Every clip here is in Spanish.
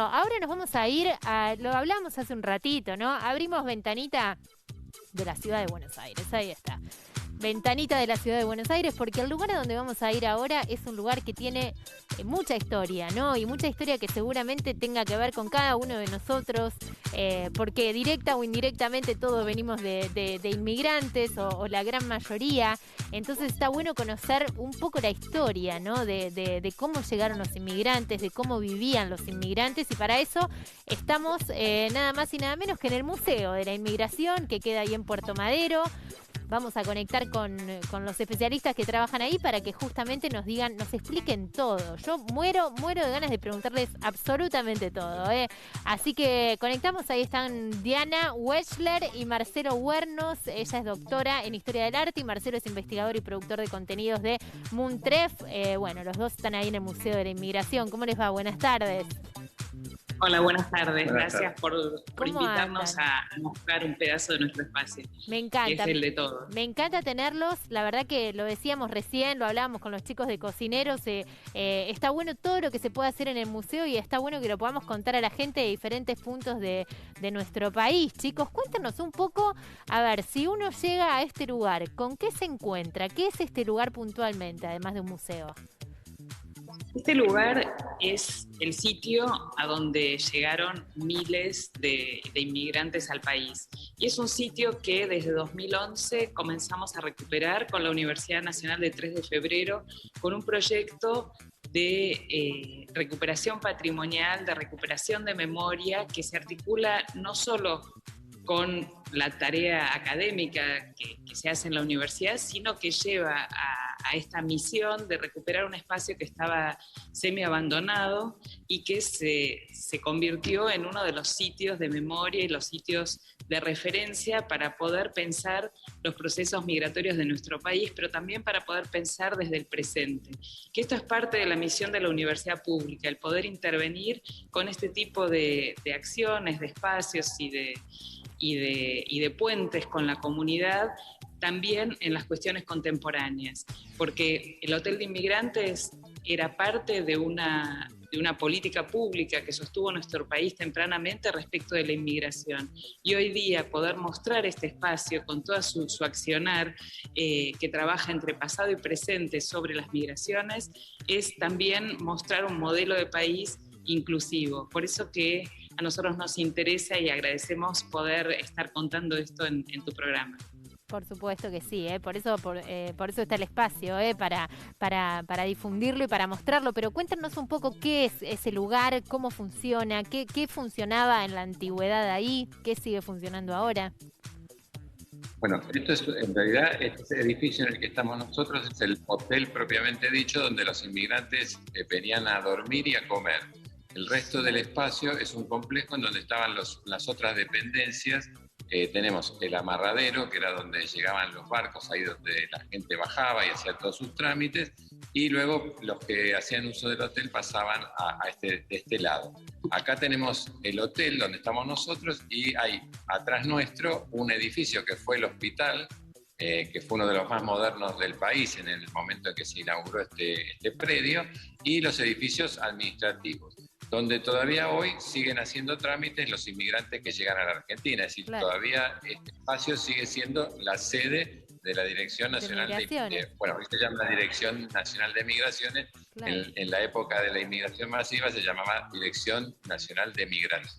ahora nos vamos a ir lo hablamos hace un ratito, ¿no? Abrimos ventanita de la ciudad de Buenos Aires, ahí está. Ventanita de la ciudad de Buenos Aires, porque el lugar a donde vamos a ir ahora es un lugar que tiene mucha historia, ¿no? Y mucha historia que seguramente tenga que ver con cada uno de nosotros, porque directa o indirectamente todos venimos de inmigrantes o la gran mayoría. Entonces está bueno conocer un poco la historia, ¿no? De cómo llegaron los inmigrantes, de cómo vivían los inmigrantes, y para eso estamos nada más y nada menos que en el Museo de la Inmigración, que queda ahí en Puerto Madero. Vamos a conectar con los especialistas que trabajan ahí para que justamente nos digan, nos expliquen todo. Yo muero de ganas de preguntarles absolutamente todo, ¿eh? Así que conectamos, ahí están Diana Wechsler y Marcelo Huernos. Ella es doctora en Historia del Arte y Marcelo es investigador y productor de contenidos de Muntref. Bueno, los dos están ahí en el Museo de la Inmigración. ¿Cómo les va? Buenas tardes. Hola, buenas tardes. Gracias por ¿Cómo invitarnos andan? a mostrar un pedazo de nuestro espacio, Me encanta. que es el de todos. Me encanta tenerlos. La verdad que lo decíamos recién, lo hablábamos con los chicos de Cocineros. Está bueno todo lo que se puede hacer en el museo y está bueno que lo podamos contar a la gente de diferentes puntos de nuestro país. Chicos, cuéntanos un poco, a ver, si uno llega a este lugar, ¿con qué se encuentra? ¿Qué es este lugar puntualmente, además de un museo? Este lugar es el sitio a donde llegaron miles de inmigrantes al país. Y es un sitio que desde 2011 comenzamos a recuperar con la Universidad Nacional de 3 de Febrero, con un proyecto de recuperación patrimonial, de recuperación de memoria, que se articula no solo con la tarea académica que se hace en la universidad, sino que lleva a esta misión de recuperar un espacio que estaba semi-abandonado y que se convirtió en uno de los sitios de memoria y los sitios de referencia para poder pensar los procesos migratorios de nuestro país, pero también para poder pensar desde el presente. Que esto es parte de la misión de la universidad pública, el poder intervenir con este tipo de acciones, de espacios y de puentes con la comunidad, también en las cuestiones contemporáneas, porque el Hotel de Inmigrantes era parte de una política pública que sostuvo nuestro país tempranamente respecto de la inmigración. Y hoy día poder mostrar este espacio con toda su accionar, que trabaja entre pasado y presente sobre las migraciones, es también mostrar un modelo de país inclusivo. Por eso que a nosotros nos interesa y agradecemos poder estar contando esto en tu programa. Por supuesto que sí, por eso está el espacio, para difundirlo y para mostrarlo. Pero cuéntanos un poco qué es ese lugar, cómo funciona, qué funcionaba en la antigüedad ahí, qué sigue funcionando ahora. Bueno, esto es, en realidad, este edificio en el que estamos nosotros es el hotel propiamente dicho, donde los inmigrantes venían a dormir y a comer. El resto del espacio es un complejo en donde estaban las otras dependencias. Tenemos el amarradero, que era donde llegaban los barcos, ahí donde la gente bajaba y hacía todos sus trámites, y luego los que hacían uso del hotel pasaban de este lado. Acá tenemos el hotel donde estamos nosotros y hay atrás nuestro un edificio que fue el hospital, que fue uno de los más modernos del país en el momento en que se inauguró este predio, y los edificios administrativos, donde todavía hoy siguen haciendo trámites los inmigrantes que llegan a la Argentina. Es decir, claro, todavía este espacio sigue siendo la sede de la Dirección Nacional bueno, hoy se llama la Dirección Nacional de Migraciones. Claro. En la época de la inmigración masiva se llamaba Dirección Nacional de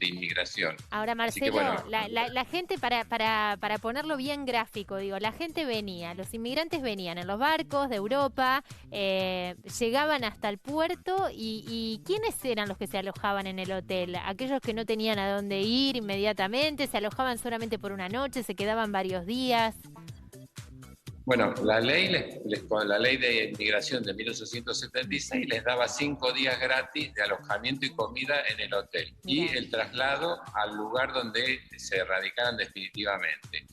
Inmigración. Ahora, Marcelo, bueno, la gente, para ponerlo bien gráfico, digo, la gente venía, los inmigrantes venían en los barcos de Europa, llegaban hasta el puerto y ¿quiénes eran los que se alojaban en el hotel? Aquellos que no tenían a dónde ir inmediatamente, se alojaban solamente por una noche, se quedaban varios días. Bueno, la ley de inmigración de 1876 les daba 5 días gratis de alojamiento y comida en el hotel. Bien. Y el traslado al lugar donde se radicaran definitivamente.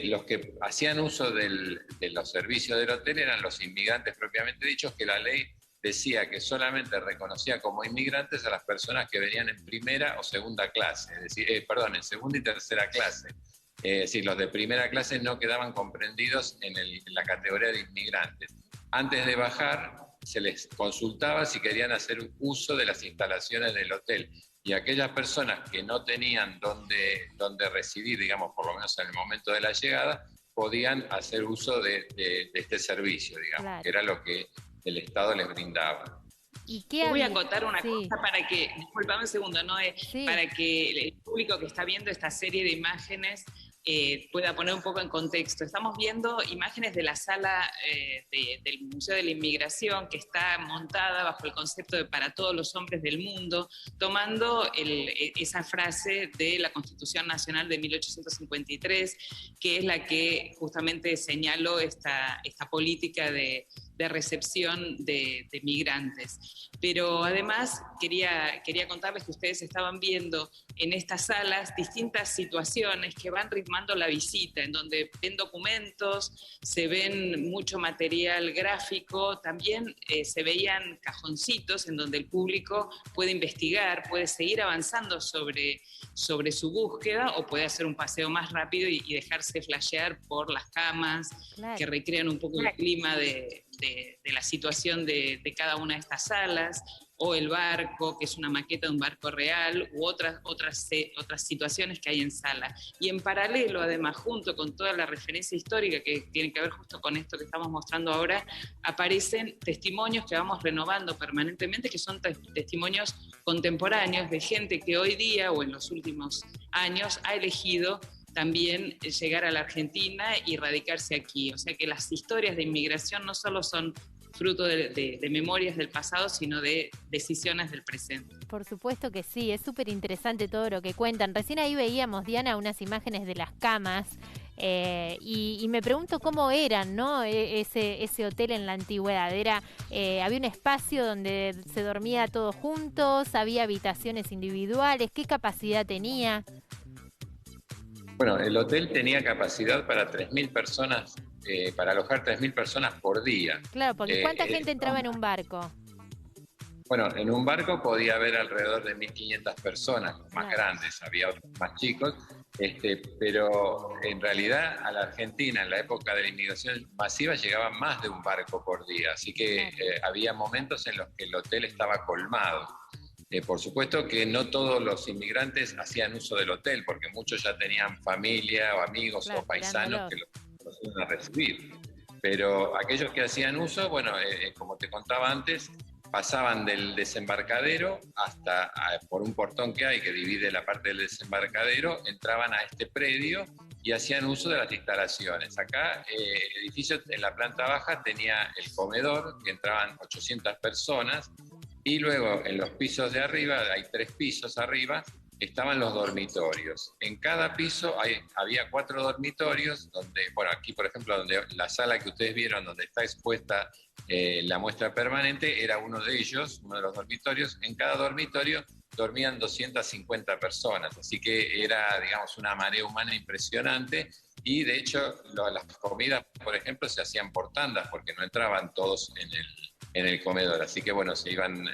Los que hacían uso de los servicios del hotel eran los inmigrantes propiamente dichos, que la ley decía que solamente reconocía como inmigrantes a las personas que venían en primera o segunda clase, es decir, en segunda y tercera clase. Es decir, los de primera clase no quedaban comprendidos en la categoría de inmigrantes. Antes de bajar, se les consultaba si querían hacer uso de las instalaciones del hotel. y aquellas personas que no tenían dónde residir, digamos, por lo menos en el momento de la llegada, podían hacer uso de este servicio, digamos, Claro. que era lo que el Estado les brindaba. ¿Y qué Yo voy a había? acotar una Sí, cosa para que, disculpame un segundo, ¿no? sí, Para que el público que está viendo esta serie de imágenes pueda poner un poco en contexto. Estamos viendo imágenes de la sala del Museo de la Inmigración, que está montada bajo el concepto de para todos los hombres del mundo, tomando esa frase de la Constitución Nacional de 1853, que es la que justamente señaló esta política de recepción de migrantes. Pero además quería contarles que ustedes estaban viendo en estas salas distintas situaciones que van ritmando la visita, en donde ven documentos, se ven mucho material gráfico, también se veían cajoncitos en donde el público puede investigar, puede seguir avanzando sobre su búsqueda o puede hacer un paseo más rápido y dejarse flashear por las camas, claro. que recrean un poco el clima de la situación de cada una de estas salas, o el barco, que es una maqueta de un barco real, u otras situaciones que hay en sala. Y en paralelo, además, junto con toda la referencia histórica que tiene que ver justo con esto que estamos mostrando ahora, aparecen testimonios que vamos renovando permanentemente, que son testimonios contemporáneos de gente que hoy día o en los últimos años ha elegido también llegar a la Argentina y radicarse aquí. O sea que las historias de inmigración no solo son fruto de memorias del pasado, sino de decisiones del presente. Por supuesto que sí, es súper interesante todo lo que cuentan. Recién ahí veíamos, Diana, unas imágenes de las camas y me pregunto cómo eran, ¿no? Ese hotel en la antigüedad. Había un espacio donde se dormía todos juntos, había habitaciones individuales, ¿qué capacidad tenía? Bueno, el hotel tenía capacidad para 3.000 personas, para alojar 3.000 personas por día. Claro, porque ¿cuánta gente entraba en un barco? Bueno, en un barco podía haber alrededor de 1.500 personas, más grandes, había otros más chicos, pero en realidad a la Argentina en la época de la inmigración masiva llegaban más de un barco por día, así que había momentos en los que el hotel estaba colmado. Por supuesto que no todos los inmigrantes hacían uso del hotel, porque muchos ya tenían familia o amigos o paisanos que los iban a recibir. Pero aquellos que hacían uso, bueno, como te contaba antes, pasaban del desembarcadero hasta por un portón que hay que divide la parte del desembarcadero, entraban a este predio y hacían uso de las instalaciones. Acá el edificio en la planta baja tenía el comedor, que entraban 800 personas, y luego en los pisos de arriba, hay 3 pisos arriba, estaban los dormitorios. En cada piso había 4 dormitorios, donde, bueno, aquí por ejemplo, donde la sala que ustedes vieron, donde está expuesta la muestra permanente, era uno de ellos, uno de los dormitorios. En cada dormitorio dormían 250 personas, así que era, digamos, una marea humana impresionante. Y de hecho, las comidas, por ejemplo, se hacían por tandas, porque no entraban todos en el comedor, así que bueno, se iban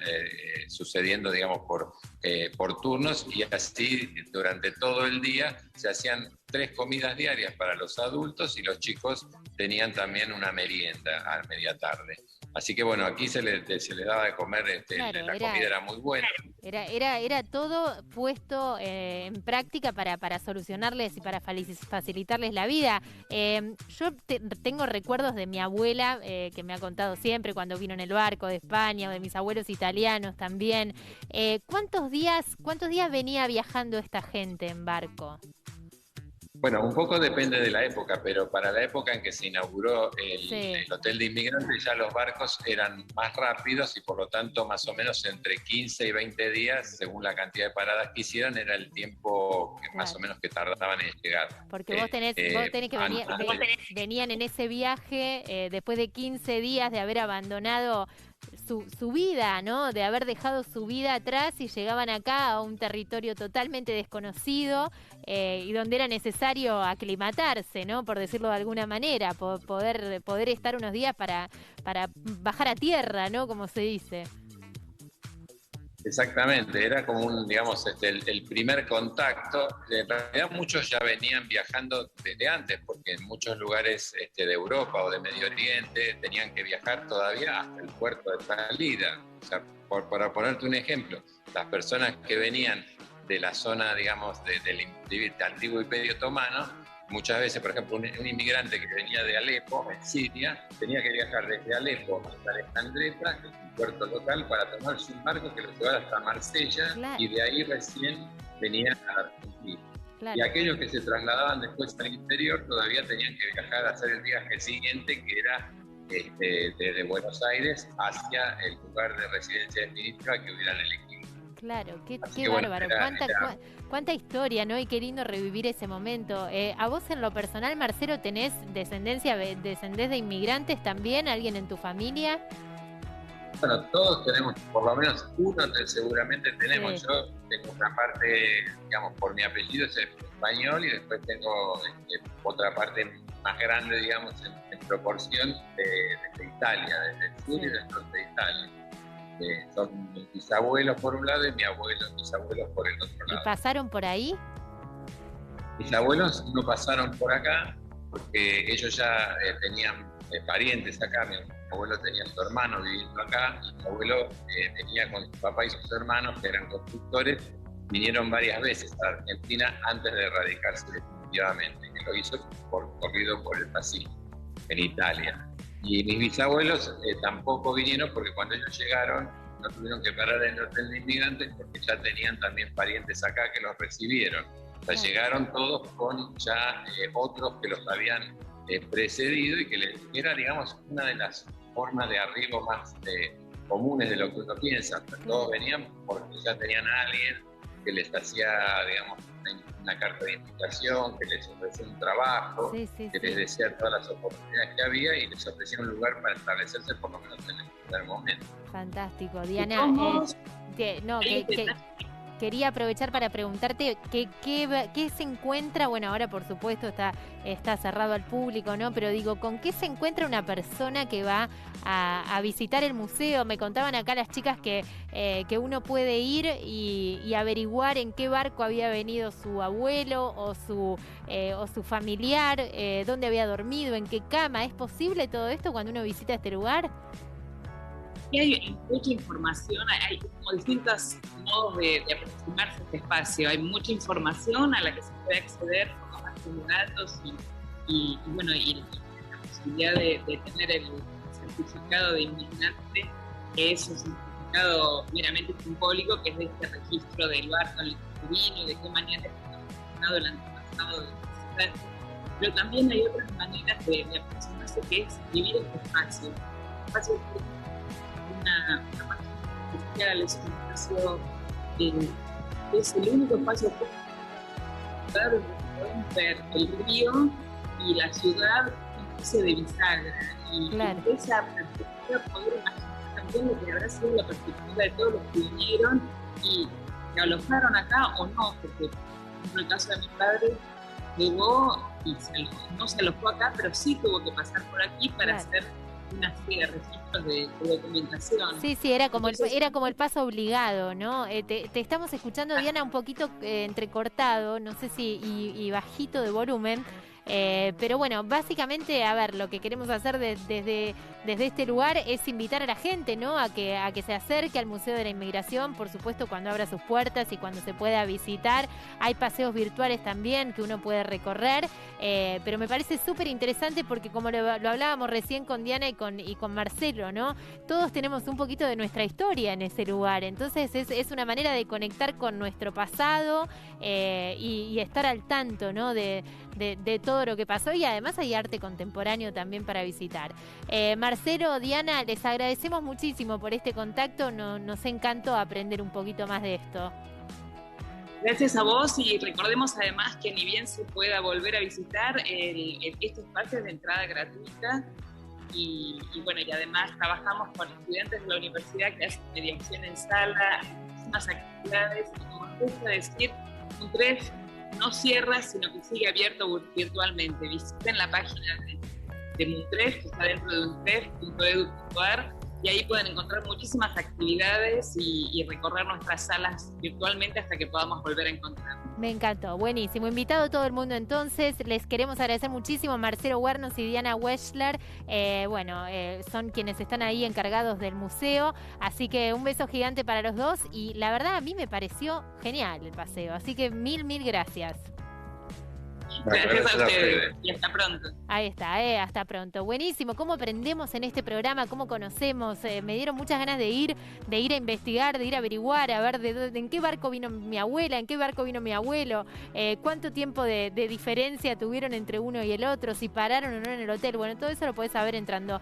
sucediendo, digamos, por turnos, y así durante todo el día se hacían 3 comidas diarias para los adultos y los chicos tenían también una merienda a media tarde. Así que bueno, aquí se les daba de comer, Claro, la comida era muy buena. Era todo puesto en práctica para solucionarles y para facilitarles la vida. Yo tengo recuerdos de mi abuela, que me ha contado siempre cuando vino en el barco de España, o de mis abuelos italianos también. ¿Cuántos días venía viajando esta gente en barco? Bueno, un poco depende de la época, pero para la época en que se inauguró el Hotel de Inmigrantes, ya los barcos eran más rápidos y por lo tanto más o menos entre 15 y 20 días, según la cantidad de paradas que hicieran, era el tiempo que más o menos que tardaban en llegar. Porque vos tenés que venían en ese viaje después de 15 días de haber abandonado su vida, ¿no? De haber dejado su vida atrás y llegaban acá a un territorio totalmente desconocido y donde era necesario aclimatarse, ¿no? Por decirlo de alguna manera, poder estar unos días para bajar a tierra, ¿no? Como se dice. Exactamente, era como digamos, el primer contacto. En realidad muchos ya venían viajando desde antes, porque en muchos lugares de Europa o de Medio Oriente tenían que viajar todavía hasta el puerto de salida. O sea, para ponerte un ejemplo, las personas que venían de la zona, digamos, del antiguo Imperio Otomano, muchas veces, por ejemplo, un inmigrante que venía de Alepo, en Siria, tenía que viajar desde Alepo hasta Alejandreta, que es un puerto local, para tomarse un barco que lo llevara hasta Marsella, y de ahí recién venía a Argentina. Claro. Y aquellos que se trasladaban después al interior todavía tenían que viajar a hacer el viaje siguiente, que era desde Buenos Aires hacia el lugar de residencia definitiva que hubieran elegido. Claro, qué bárbaro, cuánta historia, ¿no? Y qué lindo revivir ese momento. A vos en lo personal, Marcelo, ¿tenés descendés de inmigrantes también? ¿Alguien en tu familia? Bueno, todos tenemos, por lo menos uno seguramente tenemos. Sí. Yo tengo una parte, digamos, por mi apellido es español, y después tengo otra parte más grande, digamos, en proporción desde Italia, desde el sur, sí, y del norte de Italia. Son mis bisabuelos por un lado y mis abuelos por el otro lado. ¿Y pasaron por ahí? Mis abuelos no pasaron por acá porque ellos ya tenían parientes acá. Mi abuelo tenía su hermano viviendo acá, y mi abuelo venía con su papá y sus hermanos, que eran constructores. Vinieron varias veces a Argentina antes de radicarse definitivamente, que lo hizo corrido por el Pacífico, en Italia. Y mis bisabuelos tampoco vinieron, porque cuando ellos llegaron no tuvieron que parar en el hotel de inmigrantes porque ya tenían también parientes acá que los recibieron. O sea, llegaron todos con ya otros que los habían precedido, y que era, digamos, una de las formas de arribo más comunes de lo que uno piensa. Todos venían porque ya tenían a alguien que les hacía, digamos, una carta de invitación, que les ofrecía un trabajo, que les decía todas las oportunidades que había, y les ofrecía un lugar para establecerse, por lo menos en el primer momento. Fantástico. Diana, quería aprovechar para preguntarte qué se encuentra. Bueno, ahora por supuesto está cerrado al público, ¿no? Pero digo, ¿con qué se encuentra una persona que va a visitar el museo? Me contaban acá las chicas que uno puede ir y averiguar en qué barco había venido su abuelo o su familiar, dónde había dormido, en qué cama. ¿Es posible todo esto cuando uno visita este lugar? Y hay mucha información, hay como distintos modos de aproximarse a este espacio. Hay mucha información a la que se puede acceder con los bases de datos y la posibilidad de tener el certificado de inmigrante, que es un certificado meramente simbólico, que es de este registro del barco en el que vino y de qué manera está funcionado el antepasado del visitante. Pero también hay otras maneras de aproximarse, que es vivir este espacio. Una parte especial, es un espacio es el único espacio donde podemos ver el río y la ciudad, una especie de bisagra, y claro, de esa perspectiva poder imaginar también lo que habrá sido la perspectiva de todos los que vinieron y se alojaron acá o no, porque en el caso de mi padre llegó y no se alojó acá, pero sí tuvo que pasar por aquí para hacer una serie de registros de documentación. Sí, era como el paso obligado, ¿no? Te estamos escuchando, Diana, un poquito entrecortado, no sé si y bajito de volumen. Pero bueno, básicamente, a ver, lo que queremos hacer desde este lugar es invitar a la gente, ¿no? A que se acerque al Museo de la Inmigración, por supuesto, cuando abra sus puertas y cuando se pueda visitar. Hay paseos virtuales también que uno puede recorrer, pero me parece súper interesante porque, como lo hablábamos recién con Diana y con Marcelo, ¿no? Todos tenemos un poquito de nuestra historia en ese lugar, entonces es una manera de conectar con nuestro pasado y estar al tanto, ¿no? De todo lo que pasó, y además hay arte contemporáneo también para visitar. Marcelo, Diana, les agradecemos muchísimo por este contacto, nos encantó aprender un poquito más de esto. Gracias a vos, y recordemos además que ni bien se pueda volver a visitar, este espacio es de entrada gratuita, y además trabajamos con estudiantes de la universidad que hacen mediación en sala, muchísimas actividades, y como nos gusta decir, UNTREF no cierra, sino que sigue abierto virtualmente. Visiten la página de UNTREF, que está dentro de untref.edu.ar, y ahí pueden encontrar muchísimas actividades y recorrer nuestras salas virtualmente hasta que podamos volver a encontrarnos. Me encantó, buenísimo. Invitado todo el mundo entonces. Les queremos agradecer muchísimo a Marcelo Huernos y Diana Weschler. Son quienes están ahí encargados del museo. Así que un beso gigante para los dos. Y la verdad a mí me pareció genial el paseo. Así que mil gracias. Gracias a ustedes y hasta pronto. Ahí está, hasta pronto. Buenísimo, cómo aprendemos en este programa, cómo conocemos. Me dieron muchas ganas de ir a investigar, de ir a averiguar, a ver en qué barco vino mi abuela, en qué barco vino mi abuelo, cuánto tiempo de diferencia tuvieron entre uno y el otro, si pararon o no en el hotel. Bueno, todo eso lo podés saber entrando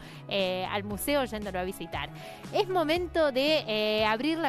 al museo, yéndolo a visitar. Es momento de abrir la